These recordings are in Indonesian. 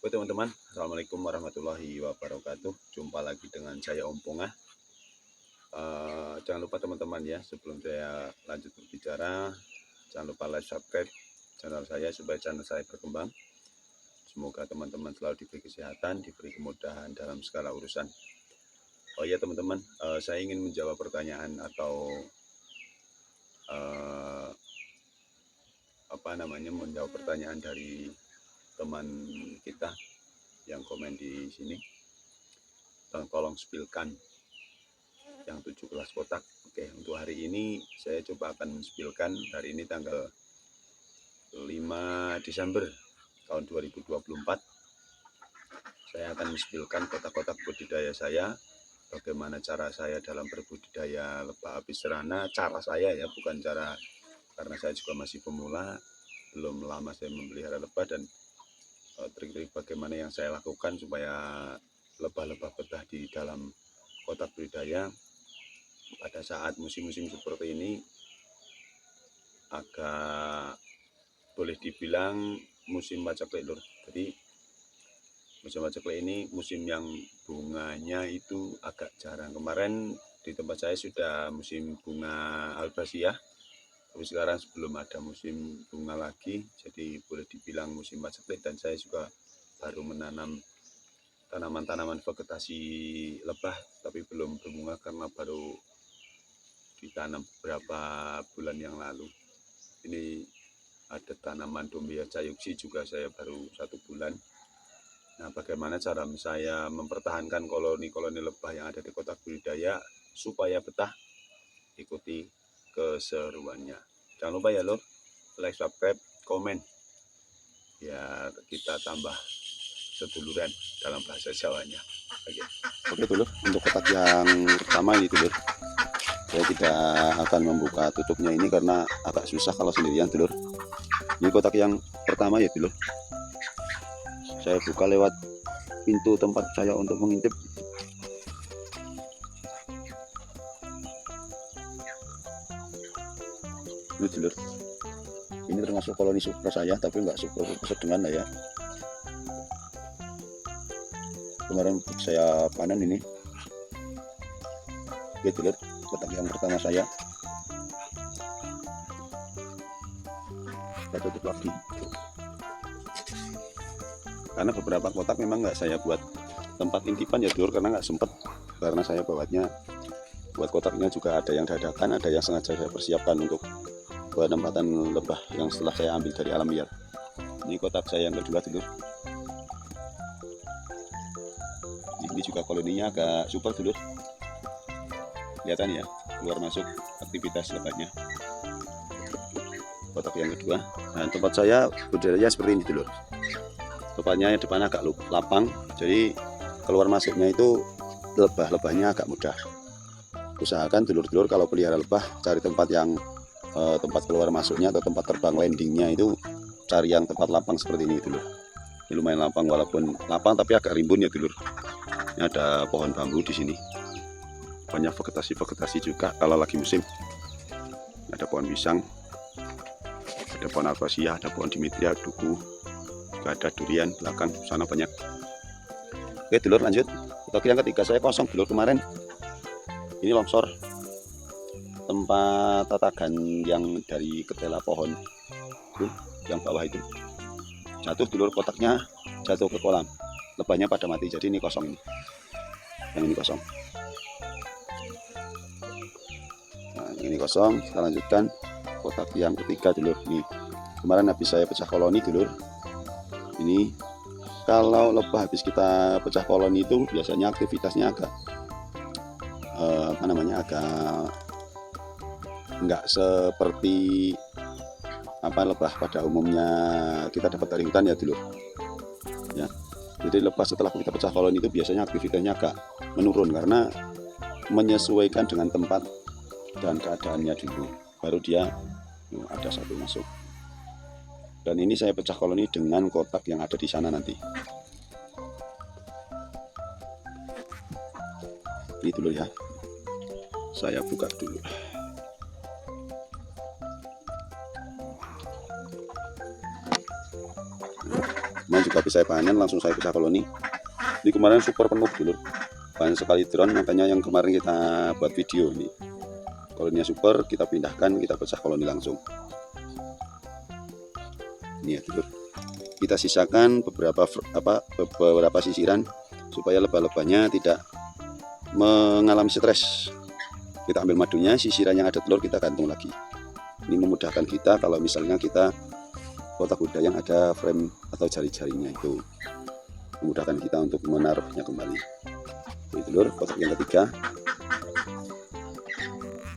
Oke teman-teman, Assalamualaikum warahmatullahi wabarakatuh. Jumpa lagi dengan saya Om Pongah. Jangan lupa teman-teman ya, sebelum saya lanjut berbicara, jangan lupa like, subscribe channel saya supaya channel saya berkembang. Semoga teman-teman selalu diberi kesehatan, diberi kemudahan dalam segala urusan. Oh ya teman-teman, saya ingin menjawab pertanyaan atau menjawab pertanyaan dari teman kita yang komen di sini. Tolong spilkan yang 17 kotak. Oke, untuk hari ini saya coba akan spilkan. Hari ini tanggal 5 Desember tahun 2024. Saya akan spilkan kotak-kotak budidaya saya, bagaimana cara saya dalam berbudidaya lebah apis cerana. Cara saya ya, bukan cara, karena saya juga masih pemula, belum lama saya memelihara lebah, dan trik-trik bagaimana yang saya lakukan supaya lebah-lebah betah di dalam kotak budidaya pada saat musim-musim seperti ini. Agak boleh dibilang musim paceklik lur. Jadi musim paceklik ini musim yang bunganya itu agak jarang. Kemarin di tempat saya sudah musim bunga albasiah, tapi sekarang belum ada musim bunga lagi, jadi boleh dibilang musim paceklik. Dan saya juga baru menanam tanaman-tanaman vegetasi lebah, tapi belum berbunga karena baru ditanam beberapa bulan yang lalu. Ini ada tanaman Dombia Cayuksi juga saya baru 1 bulan. Nah, bagaimana cara saya mempertahankan koloni-koloni lebah yang ada di kotak budidaya supaya betah? Ikuti keseruannya. Jangan lupa ya lor, like, subscribe, komen, biar kita tambah seduluran dalam bahasa Jawanya. Oke dulur, untuk kotak yang pertama ini dulur, saya tidak akan membuka tutupnya ini karena agak susah kalau sendirian dulur. Ini kotak yang pertama ya dulur, saya buka lewat pintu tempat saya untuk mengintip. Ini dulur, ini termasuk koloni super saya, tapi nggak super sedengan lah ya. Kemarin saya panen ini. Oke dulur, kotak yang pertama saya tutup lagi, karena beberapa kotak memang nggak saya buat tempat intipan ya dulur, karena nggak sempet, karena saya buat kotaknya juga ada yang dadakan, ada yang sengaja saya persiapkan untuk penempatan lebah yang setelah saya ambil dari alam liar. Ini kotak saya yang kedua dulur. Ini juga koloninya agak super dulur, kelihatan ya, keluar masuk aktivitas lebahnya. Kotak yang kedua. Nah, tempat saya budidaya seperti ini dulur. Tempatnya depan agak lapang, jadi keluar masuknya itu lebah-lebahnya agak mudah. Usahakan dulur-dulur kalau pelihara lebah, cari tempat yang tempat keluar masuknya atau tempat terbang landingnya itu cari yang tempat lapang seperti ini dulur. Ini lumayan lapang, walaupun lapang tapi agak rimbun ya dulur. Ini ada pohon bambu di sini, banyak vegetasi juga kalau lagi musim. Ada pohon pisang, ada pohon albasiah, ada pohon dimetria, duku, juga ada durian belakang sana banyak. Oke dulur, lanjut. Kotak yang ketiga saya kosong dulur. Kemarin ini longsor, tempat tatagan yang dari ketela pohon tuh, yang bawah itu jatuh dulur, kotaknya jatuh ke kolam, lebahnya pada mati, jadi ini kosong. Ini yang ini kosong. Nah, ini kosong. Kita lanjutkan kotak yang ketiga dulur. Ini kemarin habis saya pecah koloni dulur. Ini kalau lebah habis kita pecah koloni itu biasanya aktivitasnya agak agak nggak seperti lebah pada umumnya kita dapat dari hutan ya dulur ya. Jadi lebah setelah kita pecah koloni itu biasanya aktivitasnya agak menurun, karena menyesuaikan dengan tempat dan keadaannya dulu, baru dia ada satu masuk. Dan ini saya pecah koloni dengan kotak yang ada di sana nanti. Ini dulu ya, saya buka dulu. habis saya panen langsung saya pecah koloni. Ini kemarin super penuh dulur, banyak sekali drone, makanya yang kemarin kita buat video ini koloninya super, kita pindahkan, kita pecah koloni langsung. Ini ya dulur, kita sisakan beberapa sisiran supaya lebah-lebahnya tidak mengalami stres. Kita ambil madunya, sisiran yang ada telur kita gantung lagi. Ini memudahkan kita kalau misalnya kita kotak budaya yang ada frame atau jari-jarinya, itu memudahkan kita untuk menaruhnya kembali. Ini telur kotak yang ketiga,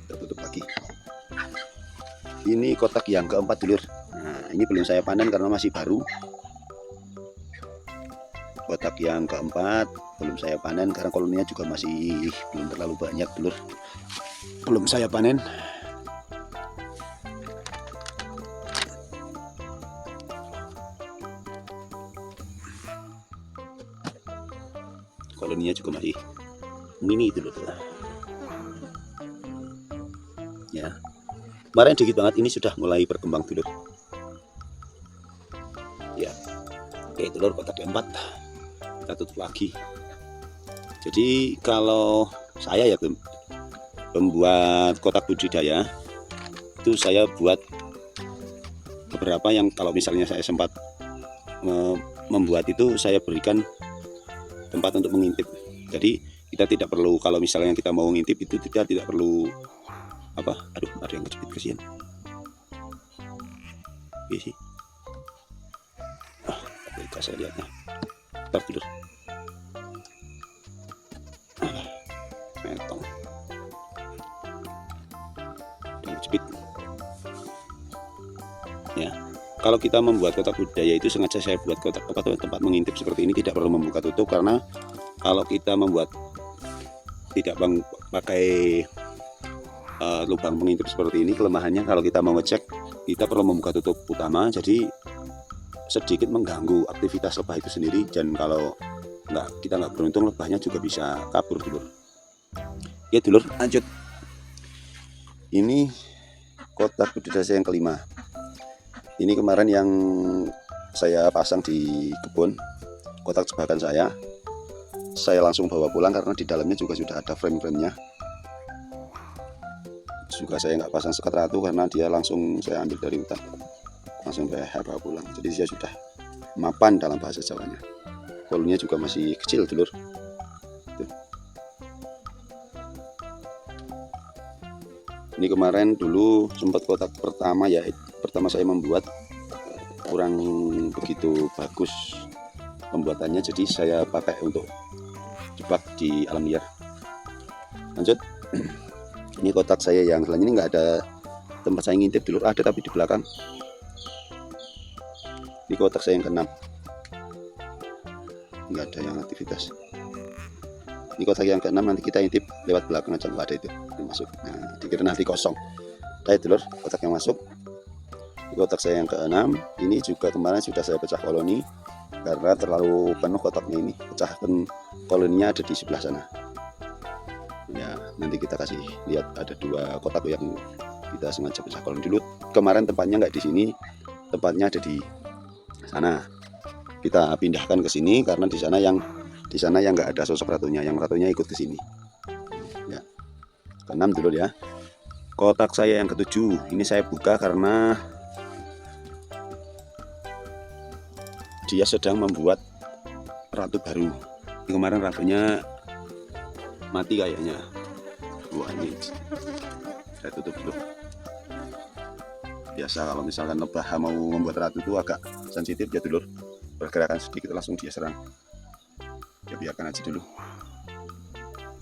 kita tutup lagi. Ini kotak yang keempat telur. Nah, ini belum saya panen karena masih baru. Kotak yang keempat belum saya panen karena koloninya juga masih belum terlalu banyak telur, belum saya panen. Koloninya juga masih mini itu loh ya. Kemarin dikit banget, ini sudah mulai berkembang dulu ya. Oke, telur kotak keempat kita tutup lagi. Jadi kalau saya ya pembuat kotak budidaya itu saya buat beberapa yang kalau misalnya saya sempat membuat itu saya berikan tempat untuk mengintip. Jadi kita tidak perlu, kalau misalnya kita mau ngintip itu kita tidak perlu aduh ada yang kejepit, kesian. Iya sih, kita saya lihatnya ntar dulu. Metong dan kejepit ya. Kalau kita membuat kotak budidaya itu sengaja saya buat kotak tempat mengintip seperti ini, tidak perlu membuka tutup, karena kalau kita membuat tidak pakai lubang mengintip seperti ini, kelemahannya kalau kita mau ngecek kita perlu membuka tutup utama, jadi sedikit mengganggu aktivitas lebah itu sendiri, dan kalau kita nggak beruntung lebahnya juga bisa kabur dulur. Ya dulur, lanjut. Ini kotak budidaya yang kelima. Ini kemarin yang saya pasang di kebun, kotak jebakan saya langsung bawa pulang karena di dalamnya juga sudah ada frame-framenya. Juga saya nggak pasang sekat ratu karena dia langsung saya ambil dari hutan, langsung saya bawa pulang. Jadi dia sudah mapan dalam bahasa Jawanya. Koloninya juga masih kecil dulur. Tuh. Ini kemarin dulu sempat kotak pertama ya, pertama saya membuat kurang begitu bagus pembuatannya, jadi saya pakai untuk jebak di alam liar. Lanjut. Ini kotak saya yang selanjutnya, ini nggak ada tempat saya ngintip dulu, ada tapi di belakang. Ini kotak saya yang ke-6, nggak ada yang aktivitas. Ini kotak yang ke-6, nanti kita intip lewat belakang aja, nggak ada itu yang masuk. Nah, dikira nanti kosong. Baik dulur, kotak yang masuk. Ini kotak saya yang ke-6, ini juga kemarin sudah saya pecah koloni karena terlalu penuh kotaknya ini. Pecahkan koloninya ada di sebelah sana. Ya, nanti kita kasih lihat, ada 2 kotak yang kita sengaja pecah koloni dulu. Kemarin tempatnya nggak di sini, tempatnya ada di sana. Kita pindahkan ke sini karena di sana yang nggak ada sosok ratunya, yang ratunya ikut ke sini. Ya, ke-6 dulu ya. Kotak saya yang ke-7 ini saya buka karena dia sedang membuat ratu baru. Ini kemarin ratunya mati kayaknya. Wah, ini saya tutup dulu. Biasa kalau misalkan lebah mau membuat ratu itu agak sensitif ya dulur, pergerakan sedikit langsung dia serang. Ya biarkan aja dulu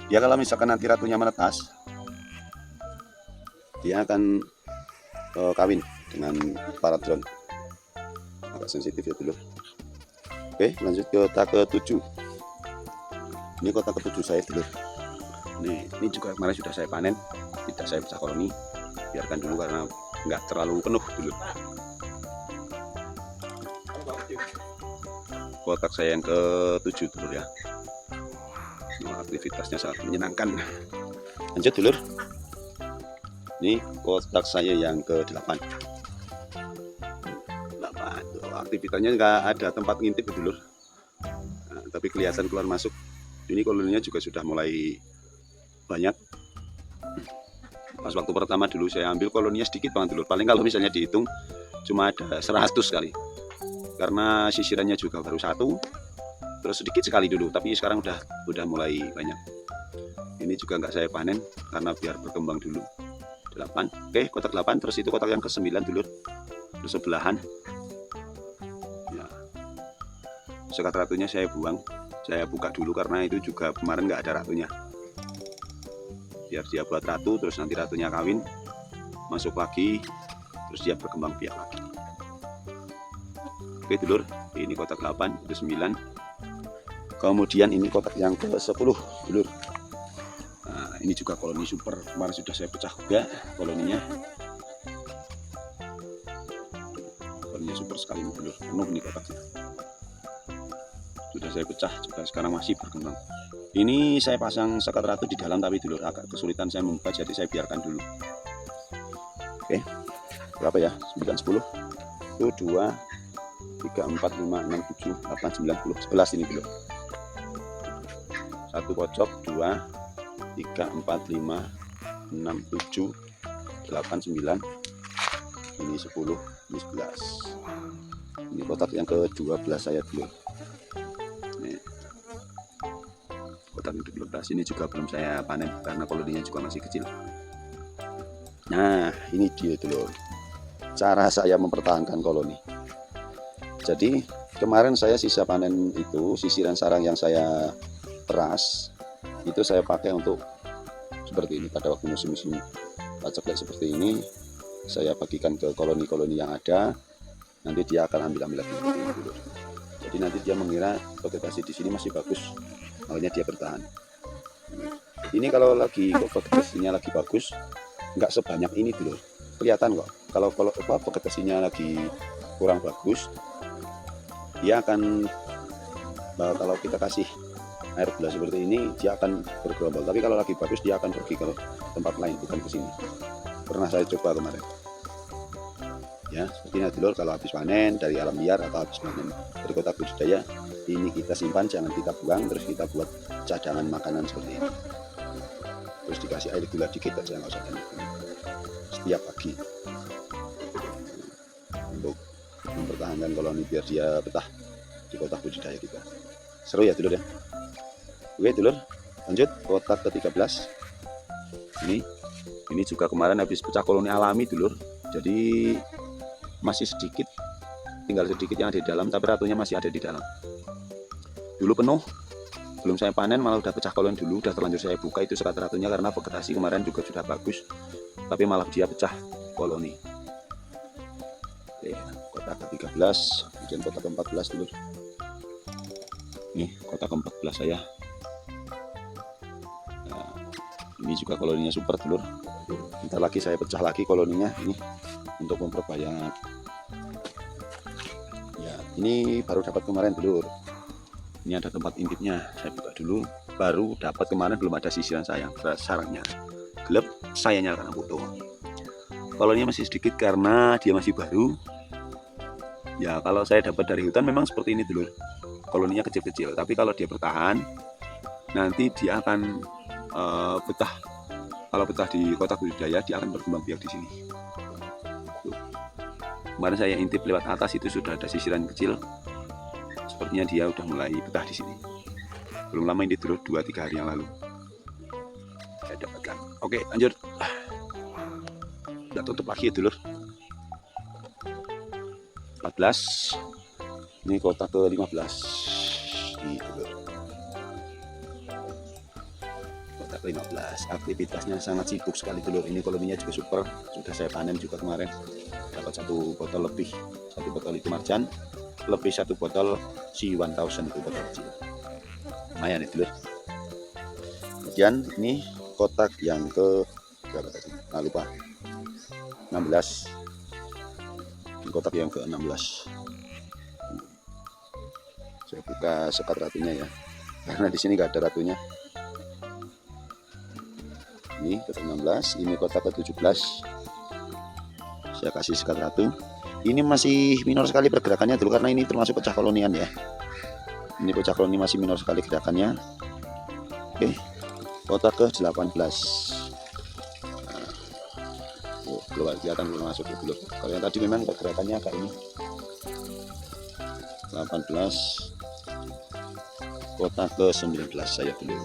ya. Kalau misalkan nanti ratunya menetas, dia akan kawin dengan para drone, agak sensitif ya dulur. Oke, lanjut ke kotak ke-7. Ini kotak ke-7 saya dulur. Ini juga kemarin sudah saya panen, tidak saya pecah koloni, biarkan dulu karena nggak terlalu penuh dulu. Kotak saya yang ke-7 dulur ya. Aktivitasnya sangat menyenangkan. Lanjut dulur. Ini kotak saya yang ke-8. aktivitasnya nggak ada tempat ngintip dulur. Nah, tapi kelihatan keluar masuk. Ini koloninya juga sudah mulai banyak. Pas waktu pertama dulu saya ambil koloninya sedikit banget dulur. Paling kalau misalnya dihitung cuma ada 100 kali. Karena sisirannya juga baru satu. Terus sedikit sekali dulu, tapi sekarang udah mulai banyak. Ini juga nggak saya panen karena biar berkembang dulu. 8. Oke, kotak 8. Terus itu kotak yang ke-9 dulur. Terus sebelahan. Ya. Sekat ratunya saya buang. Saya buka dulu karena itu juga kemarin nggak ada ratunya. Biar dia buat ratu, terus nanti ratunya kawin, masuk lagi, terus dia berkembang biak lagi. Oke dulur, ini kotak 8, itu 9. Kemudian ini kotak yang ke-10 dulur. Nah, ini juga koloni super. Kemarin sudah saya pecah juga koloninya. Koloninya super sekali dulur. Penuh nih kotaknya. Sudah saya pecah juga, sekarang masih berkembang. Ini saya pasang sekat ratu di dalam tapi dulur agak kesulitan saya membuka, jadi saya biarkan dulu. Oke. Berapa ya? 9, 10. 1, 2, 3, 4, 5, 6, 7, 8, 9, 10. 11 ini dulur. 1 pojok, 2, 3, 4, 5, 6, 7, 8, 9. Ini 10, ini 11. Ini kotak yang ke-12 saya dulu. Nih. Kotak yang ke-12 ini juga belum saya panen karena koloninya juga masih kecil. Nah, ini dia dulu cara saya mempertahankan koloni. Jadi kemarin saya sisa panen itu, sisiran sarang yang saya peras itu saya pakai untuk seperti ini. Pada waktu musim-musim paceklik seperti ini saya bagikan ke koloni-koloni yang ada, nanti dia akan ambil lagi dulu. Jadi nanti dia mengira vegetasi di sini masih bagus, makanya dia bertahan. Ini kalau lagi vegetasinya lagi bagus, nggak sebanyak ini dulu, kelihatan kok. Kalau vegetasinya lagi kurang bagus, dia akan kalau kita kasih air gula seperti ini dia akan bergerombol, tapi kalau lagi bagus dia akan pergi ke tempat lain, bukan ke sini. Pernah saya coba kemarin ya, seperti ini dulur. Kalau habis panen dari alam liar atau habis panen dari kotak budidaya, ini kita simpan, jangan kita buang, terus kita buat cadangan makanan seperti ini, terus dikasih air gula dikit aja, nggak usah banyak, setiap pagi untuk mempertahankan koloni biar dia betah di kotak budidaya kita. Seru ya dulur ya. Oke dulur, lanjut kotak ke-13. Ini juga kemarin habis pecah koloni alami dulur. Jadi masih sedikit, tinggal sedikit yang ada di dalam, tapi ratunya masih ada di dalam. Dulu penuh, belum saya panen malah udah pecah koloni dulu, udah terlanjur saya buka itu sekat ratunya karena vegetasi kemarin juga sudah bagus, tapi malah dia pecah koloni. Oke, kotak ke-13, kemudian kotak ke-14 dulur. Nih kotak ke-14 saya. Ini juga koloninya super dulur. Bentar lagi saya pecah lagi koloninya ini untuk memperbanyak. Ya, ini baru dapat kemarin dulur. Ini ada tempat intipnya, saya buka dulu. Baru dapat kemarin, belum ada sisiran sarangnya. Gelap, saya nyalakan foto. Koloninya masih sedikit karena dia masih baru. Ya, kalau saya dapat dari hutan memang seperti ini dulur. Koloninya kecil-kecil, tapi kalau dia bertahan, nanti dia akan betah. Kalau betah di kotak budidaya, dia akan berkembang biak di sini. Tuh. Kemarin saya intip lewat atas itu sudah ada sisiran kecil. Sepertinya dia udah mulai betah di sini. Belum lama ini dulu, 2-3 hari yang lalu saya dapatkan. Oke, lanjut. Udah tutup lagi ya dulur. 14. Ini kotak ke-15. Ini dulur. 15. Aktivitasnya sangat sibuk sekali dulur. Ini koloninya juga super, sudah saya panen juga kemarin, dapat 1 botol lebih. 1 botol itu marjan, lebih 1 botol C1000 itu botol kecil, lumayan ya dulur. Kemudian ini kotak yang ke berapa tadi? Nah, lupa, 16. Ini kotak yang ke-16. Saya buka sekat ratunya ya, karena di sini nggak ada ratunya. Ini kotak 16, ini kotak ke-17. Saya kasih sekat ratu. ini masih minor sekali pergerakannya dulu karena ini termasuk pecah kolonian ya. Ini pecah koloni masih minor sekali gerakannya. Oke, kotak ke 18. Belum kelihatan, belum masuk ya dulu. Kalau yang tadi memang pergerakannya agak ini 18, kotak ke 19 saya dulu.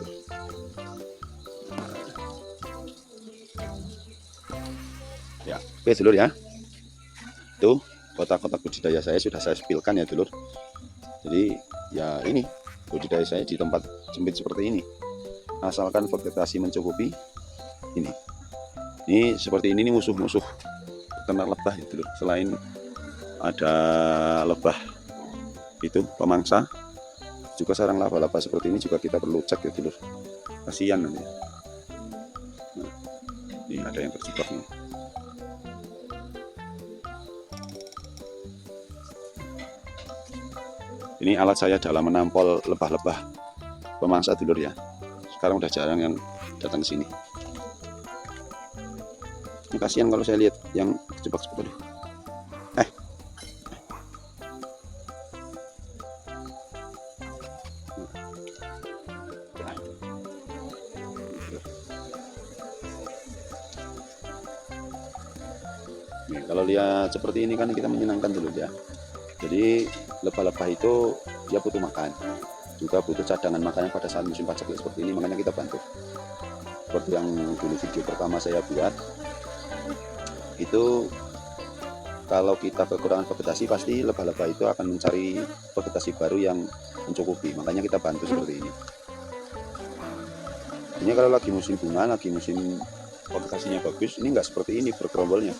Ya, oke dulur ya. Tuh kotak-kotak budidaya saya sudah saya spilkan ya dulur. Jadi ya ini budidaya saya di tempat sempit seperti ini. Asalkan vegetasi mencukupi ini. Ini seperti ini musuh-musuh ternak lebah ya dulur. Selain ada lebah itu pemangsa, juga sarang laba-laba seperti ini juga kita perlu cek ya dulur. Kasihan nanti. Nah, ini ada yang terjebak nih. Ini alat saya dalam menampol lebah-lebah pemangsa dulur ya. Sekarang udah jarang yang datang ke sini. Ini kasihan kalau saya lihat yang terjebak seperti itu. Nih, kalau lihat seperti ini kan kita menyenangkan dulu ya. Jadi lebah-lebah itu dia butuh makan, juga butuh cadangan makanan pada saat musim paceklik seperti ini, makanya kita bantu. Seperti yang dulu video pertama saya buat, itu kalau kita kekurangan vegetasi pasti lebah-lebah itu akan mencari vegetasi baru yang mencukupi, makanya kita bantu seperti ini. Ini kalau lagi musim bunga, lagi musim vegetasinya bagus, ini nggak seperti ini bergerombolnya.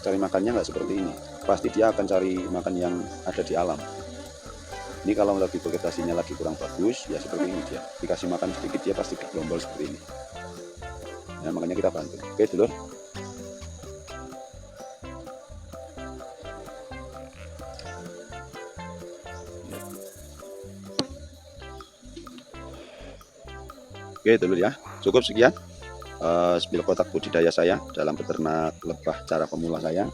Cari makannya nggak seperti ini, pasti dia akan cari makan yang ada di alam. Ini kalau lagi vegetasinya lagi kurang bagus ya seperti ini, dia dikasih makan sedikit dia pasti bergerombol seperti ini. Nah, makanya kita bantu. Oke dulur. Oke dulur ya, cukup sekian spill kotak budidaya saya dalam beternak lebah cara pemula saya.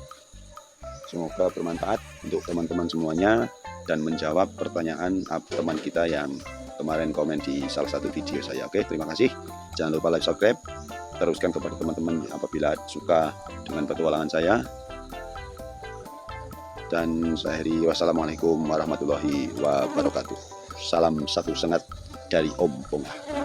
Semoga bermanfaat untuk teman-teman semuanya dan menjawab pertanyaan teman kita yang kemarin komen di salah satu video saya. Oke, terima kasih. Jangan lupa like, subscribe, teruskan kepada teman-teman apabila suka dengan petualangan saya. Dan saya akhiri, wassalamualaikum warahmatullahi wabarakatuh. Salam satu sengat dari Om Pongah.